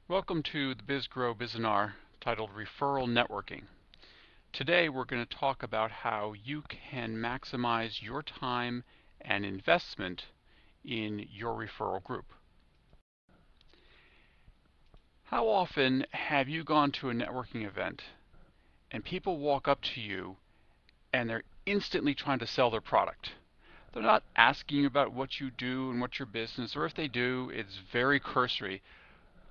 Welcome to the BizGrow Bizinar titled Referral Networking. Today we're going to talk about how you can maximize your time and investment in your referral group. How often have you gone to a networking event and people walk up to you and they're instantly trying to sell their product? They're not asking you about what you do and what's your business, or if they do, it's very cursory,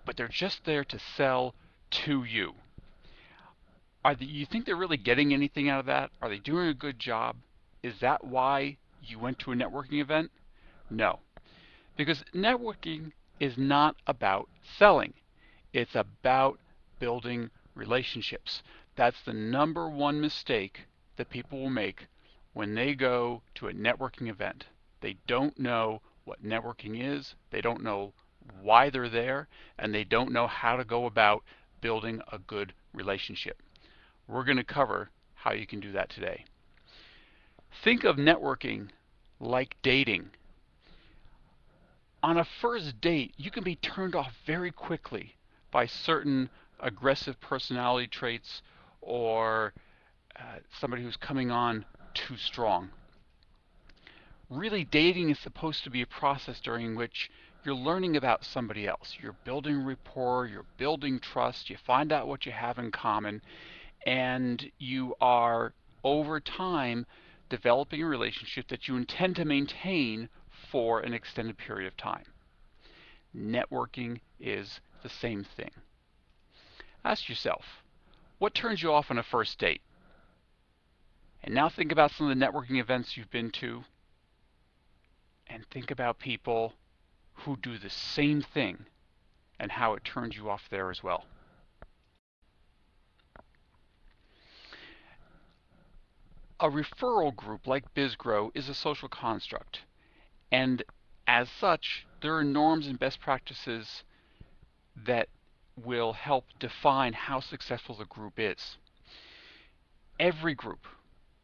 but they're just there to sell to you. You think they're really getting anything out of that? Are they doing a good job? Is that why you went to a networking event? No, because networking is not about selling. It's about building relationships. That's the number one mistake that people will make when they go to a networking event. They don't know what networking is, they don't know why they're there, and they don't know how to go about building a good relationship. We're going to cover how you can do that today. Think of networking like dating. On a first date, you can be turned off very quickly by certain aggressive personality traits or somebody who's coming on too strong. Really, dating is supposed to be a process during which you're learning about somebody else. You're building rapport, you're building trust, you find out what you have in common, and you are, over time, developing a relationship that you intend to maintain for an extended period of time. Networking is the same thing. Ask yourself, what turns you off on a first date? And now think about some of the networking events you've been to, and think about people who do the same thing and how it turns you off there as well. A referral group like BizGrow is a social construct, and as such, there are norms and best practices that will help define how successful the group is. Every group,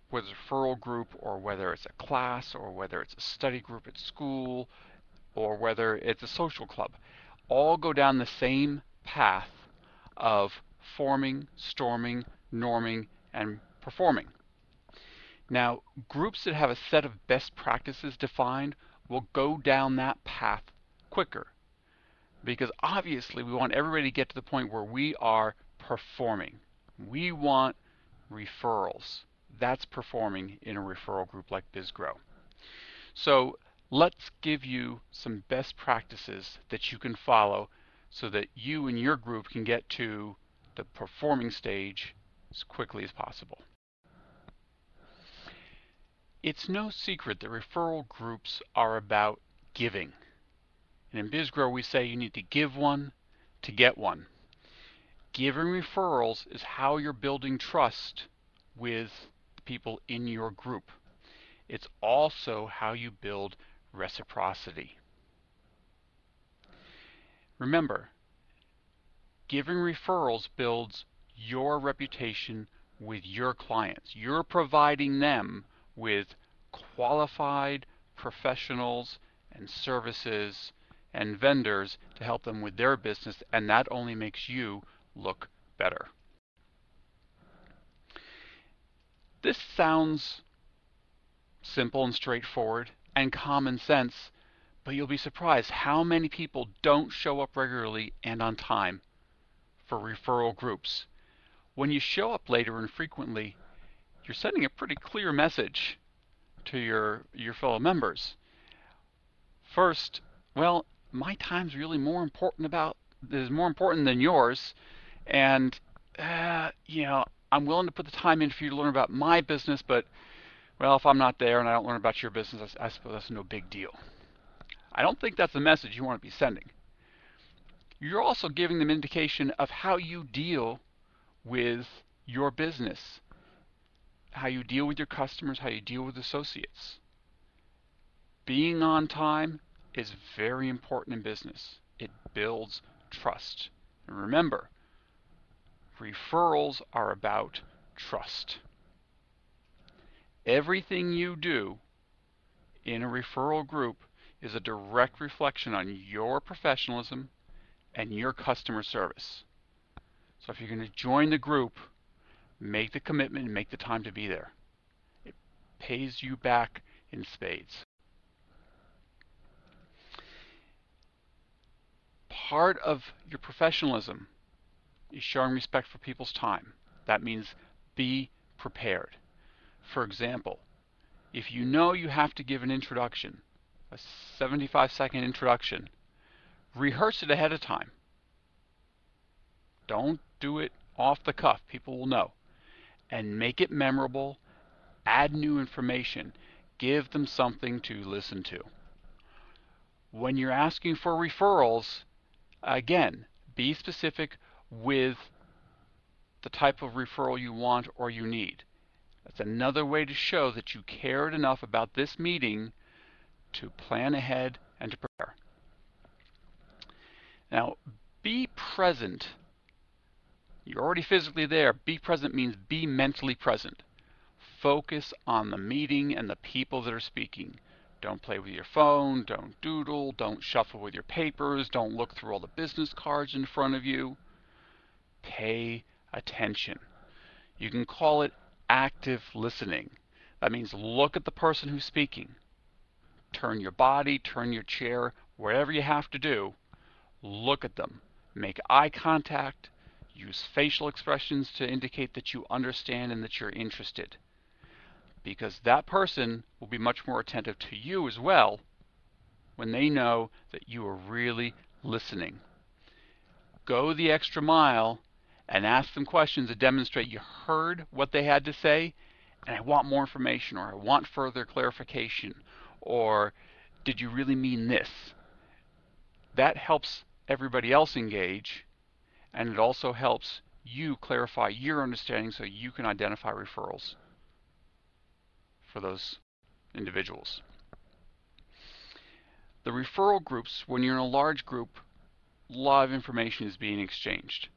whether it's a referral group or whether it's a class or whether it's a study group at school or whether it's a social club, all go down the same path of forming, storming, norming, and performing. Now, groups that have a set of best practices defined will go down that path quicker, because obviously we want everybody to get to the point where we are performing. We want referrals. That's performing in a referral group like BizGrow. So let's give you some best practices that you can follow so that you and your group can get to the performing stage as quickly as possible. It's no secret that referral groups are about giving. And in BizGrow we say you need to give one to get one. Giving referrals is how you're building trust with the people in your group. It's also how you build reciprocity. Remember, giving referrals builds your reputation with your clients. You're providing them with qualified professionals and services and vendors to help them with their business, and that only makes you look better. This sounds simple and straightforward and common sense, but you'll be surprised how many people don't show up regularly and on time for referral groups. When you show up later and frequently, you're sending a pretty clear message to your fellow members. First, well, my time's really more important than yours, and I'm willing to put the time in for you to learn about my business, but well, if I'm not there and I don't learn about your business, I suppose that's no big deal. I don't think that's the message you want to be sending. You're also giving them indication of how you deal with your business, how you deal with your customers, how you deal with associates. Being on time is very important in business. It builds trust. And remember, referrals are about trust. Everything you do in a referral group is a direct reflection on your professionalism and your customer service. So if you're going to join the group, make the commitment and make the time to be there. It pays you back in spades. Part of your professionalism is showing respect for people's time. That means be prepared. For example, if you know you have to give an introduction, a 75-second introduction, rehearse it ahead of time. Don't do it off the cuff. People will know. And make it memorable. Add new information. Give them something to listen to. When you're asking for referrals, again, be specific with the type of referral you want or you need. That's another way to show that you cared enough about this meeting to plan ahead and to prepare. Now, be present. You're already physically there. Be present means be mentally present. Focus on the meeting and the people that are speaking. Don't play with your phone. Don't doodle. Don't shuffle with your papers. Don't look through all the business cards in front of you. Pay attention. You can call it active listening. That means look at the person who's speaking. Turn your body, turn your chair, wherever you have to do. Look at them. Make eye contact. Use facial expressions to indicate that you understand and that you're interested. Because that person will be much more attentive to you as well when they know that you are really listening. Go the extra mile and ask them questions that demonstrate you heard what they had to say, and I want more information, or I want further clarification, or did you really mean this? That helps everybody else engage, and it also helps you clarify your understanding so you can identify referrals for those individuals. The referral groups, when you're in a large group, a lot of information is being exchanged.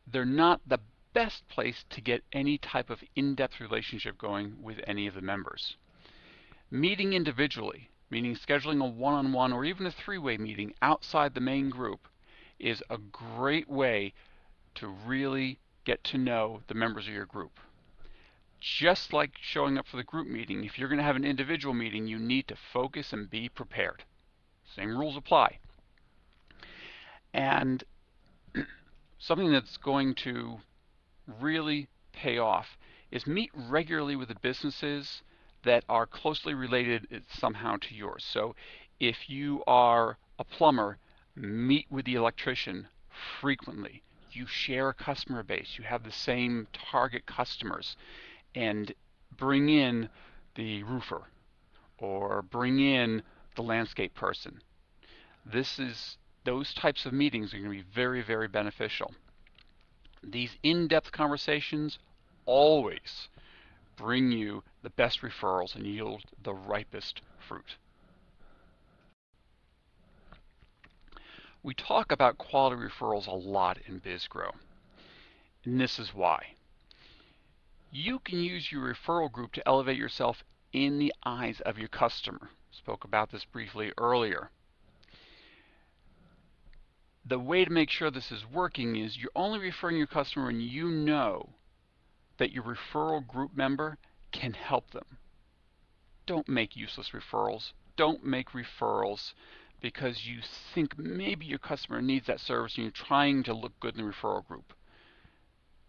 They're not the best place to get any type of in-depth relationship going with any of the members. Meeting individually, meaning scheduling a one-on-one or even a three-way meeting outside the main group, is a great way to really get to know the members of your group. Just like showing up for the group meeting, if you're going to have an individual meeting, you need to focus and be prepared. Same rules apply. And something that's going to really pay off is meet regularly with the businesses that are closely related somehow to yours. So if you are a plumber, meet with the electrician frequently. You share a customer base. You have the same target customers. And bring in the roofer or bring in the landscape person. Those types of meetings are going to be very, very beneficial. These in-depth conversations always bring you the best referrals and yield the ripest fruit. We talk about quality referrals a lot in BizGrow, and this is why. You can use your referral group to elevate yourself in the eyes of your customer. Spoke about this briefly earlier. The way to make sure this is working is you're only referring your customer when you know that your referral group member can help them. Don't make useless referrals. Don't make referrals because you think maybe your customer needs that service and you're trying to look good in the referral group.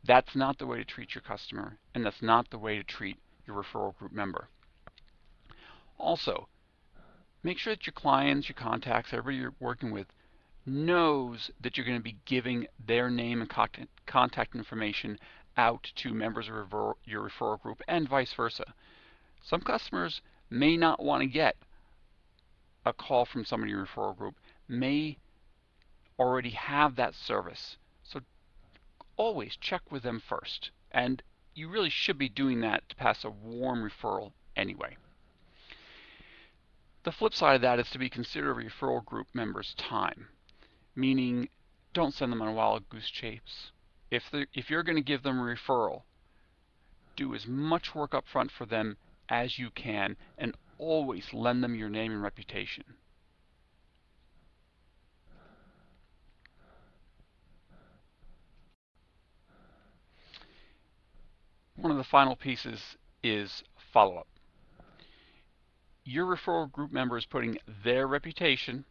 That's not the way to treat your customer, and that's not the way to treat your referral group member. Also, make sure that your clients, your contacts, everybody you're working with knows that you're going to be giving their name and contact information out to members of your referral group and vice versa. Some customers may not want to get a call from somebody in your referral group, may already have that service. So always check with them first. And you really should be doing that to pass a warm referral anyway. The flip side of that is to be considerate of referral group members' time, meaning don't send them on wild goose chase. If you're going to give them a referral, do as much work up front for them as you can and always lend them your name and reputation. one of the final pieces is follow-up. Your referral group member is putting their reputation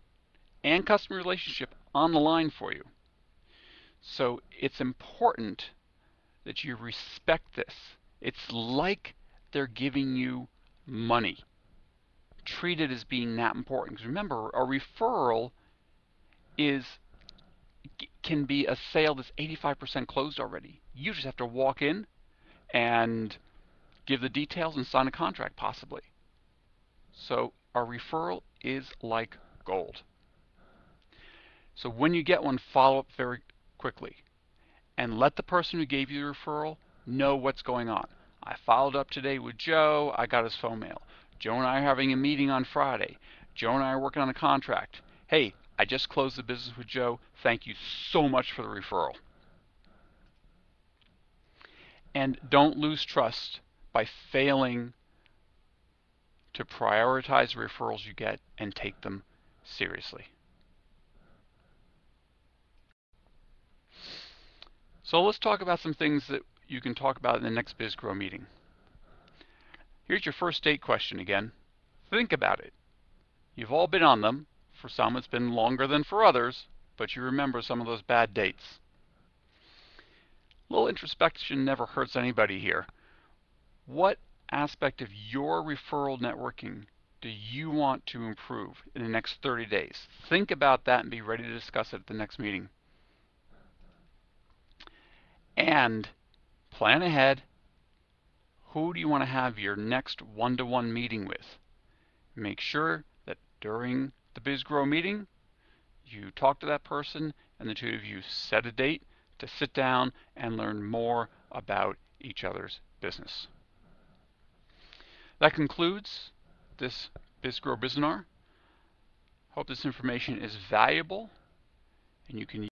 and customer relationship on the line for you. So it's important that you respect this. It's like they're giving you money. Treat it as being that important. Because remember, a referral can be a sale that's 85% closed already. You just have to walk in and give the details and sign a contract, possibly. So a referral is like gold. So when you get one, follow up very quickly and let the person who gave you the referral know what's going on. I followed up today with Joe. I got his phone mail. Joe and I are having a meeting on Friday. Joe and I are working on a contract. Hey, I just closed the business with Joe. Thank you so much for the referral. And don't lose trust by failing to prioritize the referrals you get and take them seriously. So let's talk about some things that you can talk about in the next BizGrow meeting. Here's your first date question again. Think about it. You've all been on them. For some it's been longer than for others, but you remember some of those bad dates. A little introspection never hurts anybody here. What aspect of your referral networking do you want to improve in the next 30 days? Think about that and be ready to discuss it at the next meeting. And plan ahead. Who do you want to have your next one-to-one meeting with? Make sure that during the BizGrow meeting, you talk to that person and the two of you set a date to sit down and learn more about each other's business. That concludes this BizGrow Bizinar. Hope this information is valuable and you can